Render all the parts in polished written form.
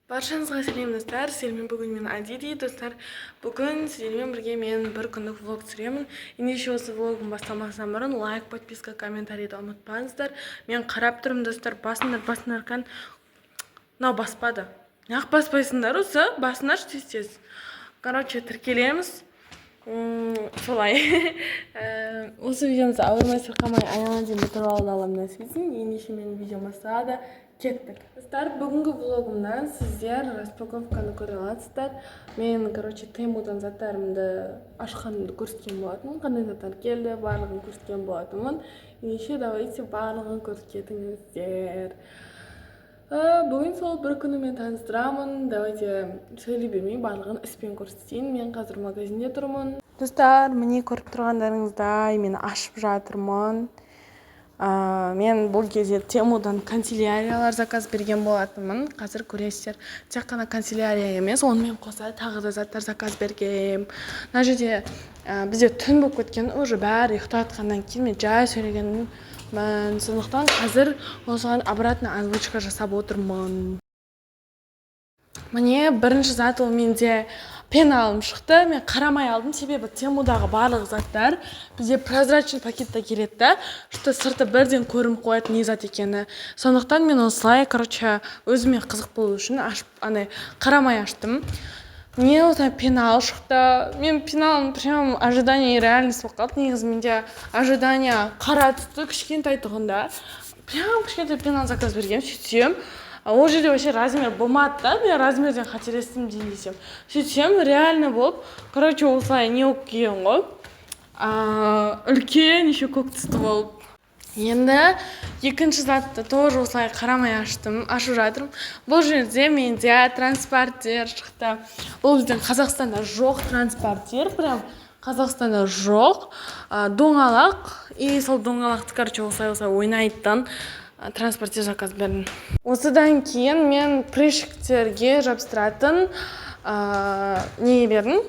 Баршаңызға сәлем достар, сіздермен бүгін мен Адиди достар. Бүгін сіздермен бірге мен бір күндік влог түсіремін. Ендеше осы влогым бастамасынан бұрын лайк, подписка, комментарийді ұмытпаңыздар. Мен қарап тұрмын достар, басыңдар кән. Мынау баспады. Неғып баспайсыңдар осы? Басыңдаршы тез. Короче, тіркелеміз. Солай. Осы видеомызды ауырмай сырқамай аяғына дейін бітіріп аламын нәсібесін. Ендеше менің видеом басталады. Кеттік. Достар, бүгінгі влогымнан сіздер распаковканы көре аласыздар. Мен, Теймудан заттарымды ашқанымды көрсеткен болатынмын. Қандай заттар келді, барлығын көрсеткен болатынмын. Ендеше давайте барлығын көріп кетіңіздер. Бүгін сол бір күнімен таныстырамын. Давайте сөйлей бермей барлығын іспен көрсетейін. Мен қазір магазинде тұрмын. Достар, міне көріп тұрғандарыңыздай мен ашып жатырмын. Мен бұл кезде Теймудан канцеляриялар заказ берген болатынмын. Қазір көресіздер. Тек қана канцелярия емес, онымен қоса тағы да заттар заказ бергем. Мына жерде бізде түн болып кеткен, уже бәрі ұйықтатқаннан кейін мен жай сөйлегенмін. Сондықтан қазір осыған обратно озвучка жасап отырмын. Міне бірінші зат ол менде пеналым шықты. Мен қарамай алдым, себебі Теймудағы барлық заттар бізде прозрачный пакетте келеді, что сырты бірден көрініп қояды не зат екені. Сондықтан мен осылай, өзіме қызық болу үшін қарамай аштым. Мне осылай пенал шықты. Мен пеналым прям ожидание и реальность болып қалды. Негізі менде ожидание қара түсті кішкентай тұғында. Прям кішкентай пенал заказ бергем, сөйтсем. Ол жерде вообще размер болмады да, мен размерден қателестім дейін десем. Сөйтсем, реально болып, осылай не болып келген ғой. Үлкен, еще көк түсті болып. Енді екінші затты тоже осылай қарамай ашып жатырмын. Бұл жерде менде транспортер шықты. Бұл біздің Қазақстанда жоқ транспортер, прям Қазақстанда жоқ. Доңғалақ, и сол доңғалақты, осылай ойнайтын транспортер заказ бердім. Осыдан кейін мен прыщиктерге жабыстыратын не бердім.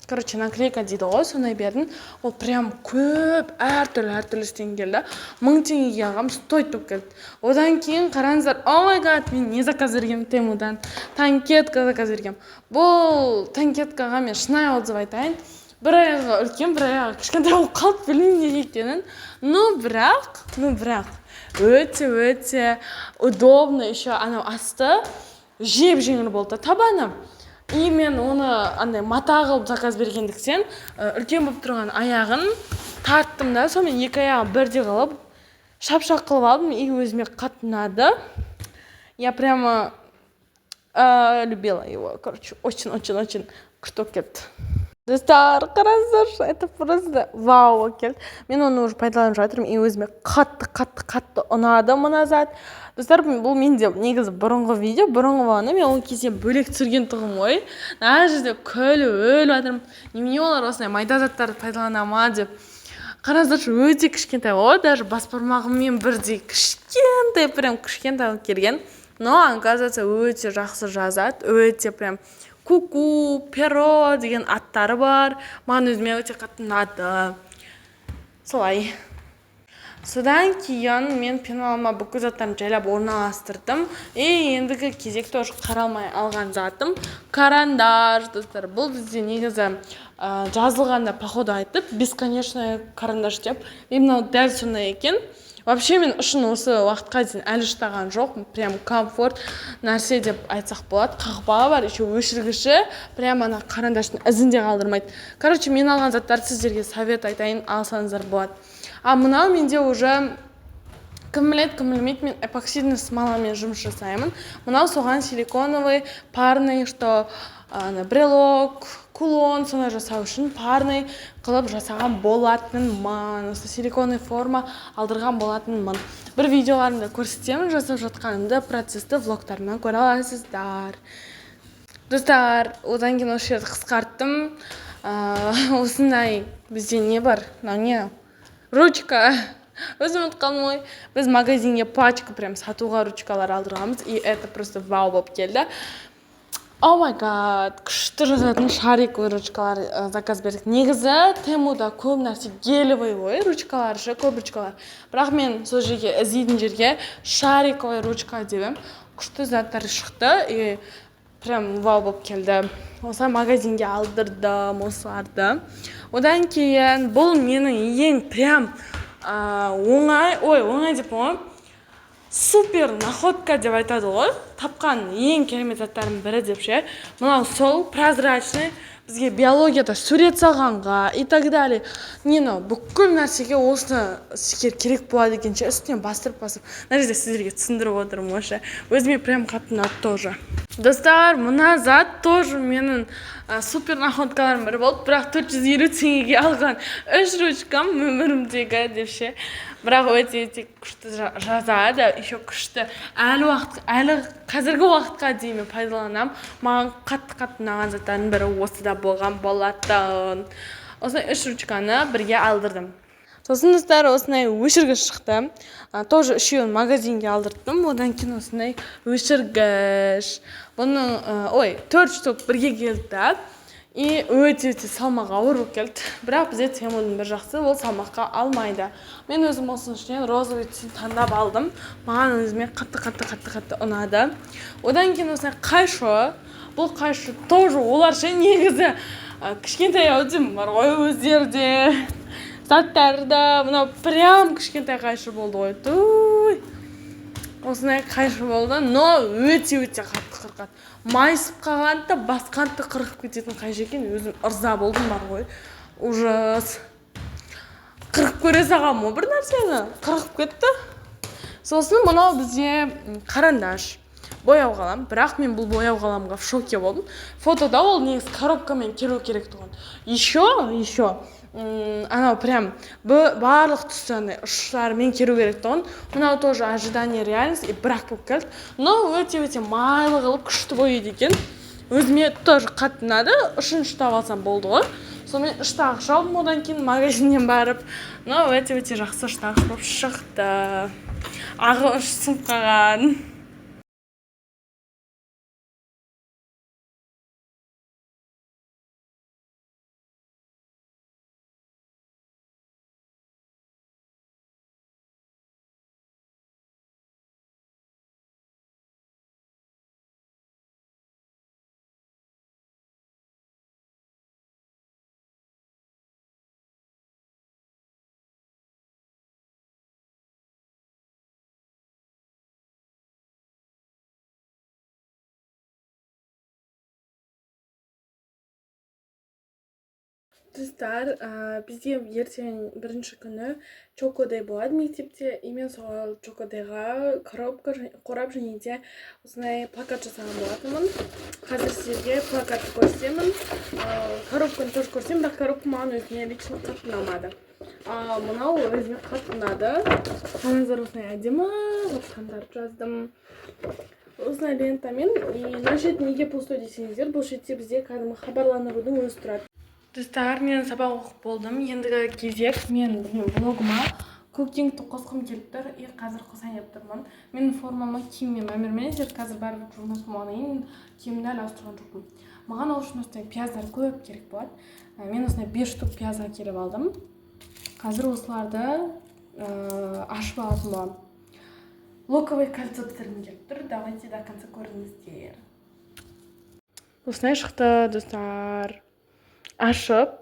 Наклейка дейді ғой, сондай бердім. Ол прям көп әртүрлі істен келді. 1000 теңгеге алғам, стоит болып келді. Одан кейін қараңыздар, о май гад, мен не заказ бергем Теймудан? Танкетка заказ бергем. Бұл танкеткаға мен шынайы отзыв айтайын. Бір аяғы үлкен, бір аяғы кішкентай болып қалды, білмеймін не екенін. Бірақ өте удобно, еще анау асты жеп-жеңіл болды табаны. И мен оны мата қылып заказ бергендіктен үлкен болып тұрған аяғын тарттым да, сонымен екі аяғын бірде қылып шапшақ қылып алдым, и өзіме қатты ұнады. Я прямо любила его, очень күшті болып кетті. Достар, қараңыздаршы, это просто вау келді. Мен оны уже пайдаланып жатырмын, и өзіме қатты ұнады мына зат. Достар, бұл менде негізі бұрынғы видео, болғанда мен ол кезде бөлек түсірген тұғым ғой. Мына жерде өліп жатырмын. Немене олар осындай майда заттарды пайдалана ма деп. Қараңыздаршы, өте кішкентай ғой, даже бас бармағыммен бірдей кішкентай алып келген. Но оказывается өте жақсы жазады, өте прям Куку, Перо деген аттары бар. Маған өзіме өте қатты ұнады. Солай. Содан кейін мен пеналыма бүкіл заттарын жайлап орналастырдым. И ендігі кезек тоже қаралмай алған затым карандаш, достар. Бұл бізде негізі жазылғанда походу айтып, бесконечный карандаш деп. Именно дәл сондай екен. Вообще мен үшін осы уақытқа дейін әлі ұштаған жоқ, прям комфорт нәрсе деп айтсақ болады. Қақпағы бар, еще өшіргіші, прям қарандаштың ізінде қалдырмайды. Мен алған заттарды сіздерге совет айтайын, алсаңыздар болады. Мынау менде уже кім білмейді, мен эпоксидный смоламен жұмыс жасаймын. Мынау соған силиконовый, парный, что брелок, кулон, соны жасау үшін парный қылып жасаған болатынмын. Силиконный форма алдырған болатынмын. Бір видеоларымда көрсетемін, жасап жатқанымды, процесті влогтарымнан көре аласыздар. Достар, одан кейін осы жерді қысқарттым. Осындай бізде не бар? Ручка. Өзім ұмытқаным ғой. Біз магазинге пачка прям сатуға ручкалар алдырғанбыз, и это просто вау болып келді. О май гад, күшті жазатын шариковый ручкалар заказ бердік. Негізі Теймуда көп нәрсе гелевый ғой, ручкалар, көп ручкалар. Бірақ мен сол жерге іздейтін жерге шариковый ручка дебем. Күшті заттар шықты, и прям вау болып келді. Осылай магазинге алдырдым осыларды. Одан кейін бұл менің ең прям оңай деп қоймын. Супер находка деп айтады ғой. Тапқан ең керемет заттардың бірі деп ше. Мынау сол прозрачный бізге биологияда сурет салғанға и так далее. Бүкіл нәрсеге осыны керек болады екен ше. Үстінен бастырып. Мына жерде сіздерге түсіндіріп отырмын осы. Өзіме прям қатты ұнады тоже. Достар, мына зат тоже менің супер находкаларым бірі болды. Бірақ 450 теңгеге алған 3 ручкам өмірімдегі деп ше. Бірақ өте күшті жазады, еще күшті. Әлі қазіргі уақытқа дейін пайдаланамын. Маған қатты ұнаған заттардың бірі осыда болған болатын. Осындай 3 ручканы бірге алдырдым. Сосын достар, осындай өшіргіш шықты. Тоже үшеуін магазинге алдырдым. Одан кейін осындай өшіргіш. Бұның 4 штук бірге келді. И өте салмағы ауыр болып келді. Бірақ бізде Теңіздің бір жақсы, ол салмаққа алмайды. Мен өзім осының ішінен розовый түсін таңдап алдым. Маған өзіме қатты ұнады. Одан кейін осындай қайшы. Бұл қайшы тоже олар ше негізі кішкентай аудим бар ғой өздерде. Заттарда мынау прям кішкентай қайшы болды ғой. Осындай қайшы болды, но өте қатты қырқады. Майысып қалғанда басқанты қырқып кететін қайшы екен. Өзім ырза болдым бар ғой. Ужас. Қырқып көре саған ма бір нәрсені? Қырқып кетті. Сосын мынау бізде қарандаш. Бояу қалам. Бірақ мен бұл бояу қаламға в шоке болдым. Фотода ол негізі коробкамен келу керек тұғын. Еще анау прям барлық тұстан ұштарымен керу керек тұғын. Мынау тоже ожидание реальность и бірақ болып келді. Но өте майлы қылып күшті бояйды екен. Өзіме тоже қатты ұнады. Ұшын ұштап алсам болды ғой. Сонымен ұштағыш алдым, одан кейін магазиннен барып. Но өте жақсы ұштағыш болып шықты. Ағы ұш сынып қалған. Достар, бізде ертең бірінші күні чокодей болады мектепте. И мен сол чокодейға қорап және де осындай плакат жасаған болатынмын. Қазір сіздерге плакатты көрсетемін. Коробканы тоже көрсетемін, бірақ коробка маған өзіме лично қатты ұнамады. Мынау өзіме қатты ұнады. Қараңыздар, осындай әдемі қандарды жаздым. Осындай лентамен. И мына шет неге пустой десеңіздер, бұл шетте бізде кәдімгі хабарландырудың өзі тұрады. Достар, мен сабақ оқып болдым. Ендігі кезек мен блогыма көктеңді қосқым келіп тұр. И қазір қосайын деп тұрмын. Менің формама киіммен мәмірмен қазір бәрібір жұмыс болғаннан киімді әлі ауыстырған жоқпын. Маған ол үшін осындай пияздар көп керек болады. Мен осындай 5 штук пияз әкеліп алдым. Қазір осыларды ашып алатын боламын. Луковый кольцо бітіргім келіп тұр. Давайте до конца көріңіздер. Осындай шықты, достар. Ашып,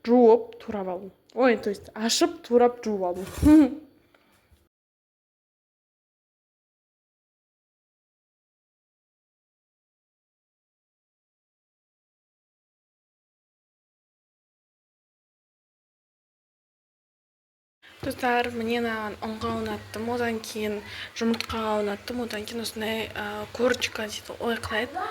жуып, турап алдым. То есть ашып, турап, жуып алдым. Достар, мне ұнға ұнаттым, одан кейін жұмыртқаға ұнаттым, одан кейін осындай корочка дейді, қалайды,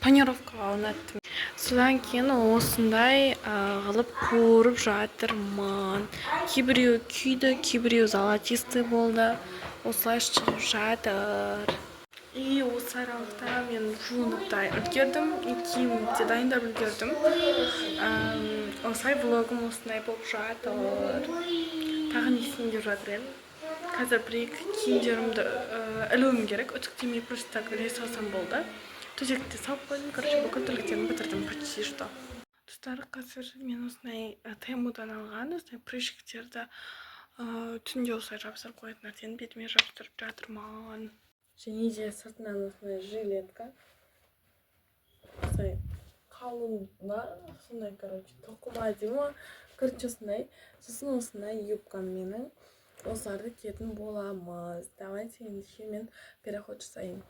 панировкаға ұнаттым. Содан кейін осындай ғылып көріп жатырмын. Кейбіреу күйді, кейбіреу золотистый болды. Осылай шығып жатыр. И осы аралықта мен жуынып та үлгердім, киімді дайындап үлгердім. Осылай влогым осындай болып жатыр. Тағы не істейін деп жатыр едім. Қазір бір-екі киімдерімді ілуім керек. Үтіктемей просто так іле салсам болды. Төсекте салып қойдым, бүкіл тірліктерімді бітірдім почти что. Достар, қазір мен осындай Теймудан алған осындай прыщиктерді түнде осылай жабыстырып қоятын нәрсені бетіме жабыстырып жатырмын. Және де сыртынан осындай жилетка. осындай қалыңда сондай короче тоқыма дей ма короче осындай сосын осындай юбкам менің осыларды киетін боламыз. Давайте ендеше мен переход жасайын.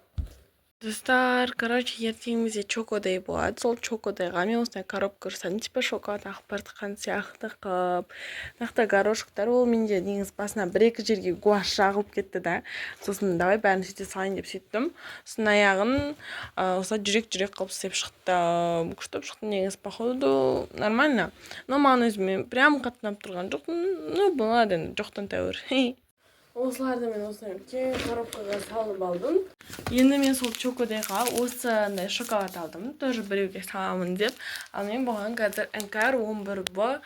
Достар, короче, ертеңімізде чокодей болады. Сол чокодейға мен осындай коробка жасадым. Типа шоколад ағып бара жатқан сияқты қып. Мынақты горошектер ол менде негізі басына бір-екі жерге гуашь жағылып кетті да. Сосын давай бәрін сөйте салайын деп сөйттім. Сосын аяғын осылай жүрек қылып істеп шықтым. Күштеп шықтым негізі походу нормально. Но маған өзіме прям қатты ұнап тұрған жоқ. Ну, болады енді жоқтан тәуір. Осыларды мен осындай үлкен коробкаға салып алдым. Енді мен сол чокодейға осындай шоколад алдым. Тоже біреуге саламын деп. Ал мен бұған қазір іңкәр 11Б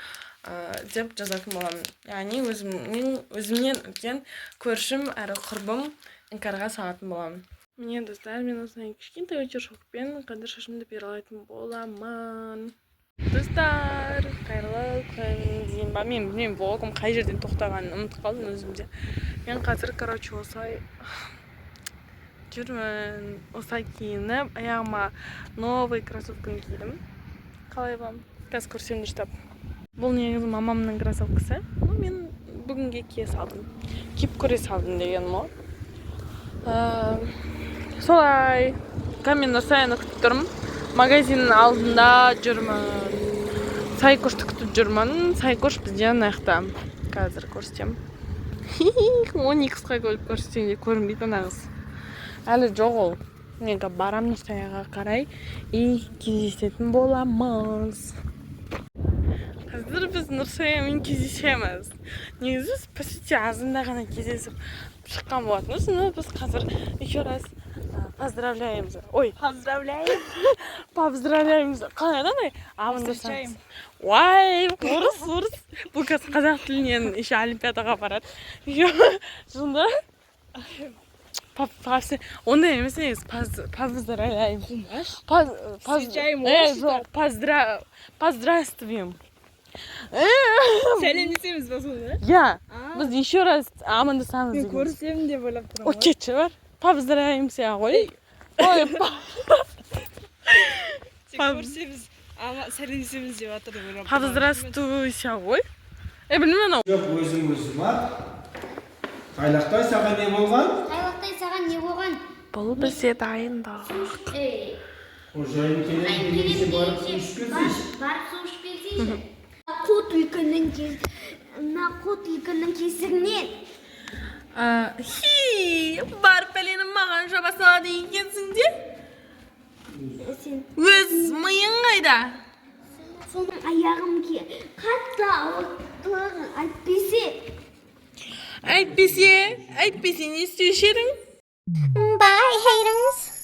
деп жазатын боламын. Яғни өзімнен үлкен көршім әрі құрбым іңкәрға салатын боламын. Міне достар, мен осындай кішкентай өтер-шокпен қазір шашымды пералайтын боламын. Достар, қайырлы күн дейін ба. Мен білмеймін, влогым қай жерден тоқтағанын ұмытып қалдым өзімде. Мен қазір, короче, осылай жүрмін. Осылай киініп, аяғыма новый кроссовканы кидім. Қалай вам? Қазір көрсем дұрыстап. Бұл негізі мамамның кроссовкасы. Мен бүгінге кие салдым. Киіп көре салдым дегенім ол. Солай. Мен Нұрсаяны күтіп тұрмын. Магазиннің алдында жүрмін. Сайкошты күтіп жүрмін. Сайкош бізден аяқта. Қазір көрсетем. 12-қа көліп көрсетем де көрінбейді нағыз. Әлі жоқ ол. Мен барам Нұрсаяға қарай и кездесетін боламыз. Қазір біз Нұрсаямен кездесеміз. Негізі біз по сути азында ғана кездесіп шыққан болатынбыз. Біз қазір еще раз поздравляем. Ой, поздравляем. Поздравляем. Қалай адай? Амандасамыз. Уай, орыс. Бұл қазір қазақ тілінен еще олимпиадаға барады. Сонда ондай емес негіз поздравляем. Встречаем поздравствуем. Сәлемдесеміз ба сонда? Я. Біз еще раз амандасамыз. Мен көрсем деп ойлап тұрмын. О, кетші бар. Поздравляемся ғой. Ой, көрсеміз, сәлемдесеміз деп жатыр деп ойлап тұрмын. Поздравствуйся ғой. Білмеймін ау. Жоқ, өзім ат. Қайлақтай саған не болған? Қайлақтай саған не болған? Бұл бізде дайындық. Қожайын келесі барып су ішіп келсейші. Барып су ішіп келсейші. Қу түлкінің кесірінен. Барып бәленің маған жаба салады екенсің де? Өз миың қайда? Соның аяғым қатты ауыртылығын әйтпесе Әйтпесе не істеуші едің? Bye haters.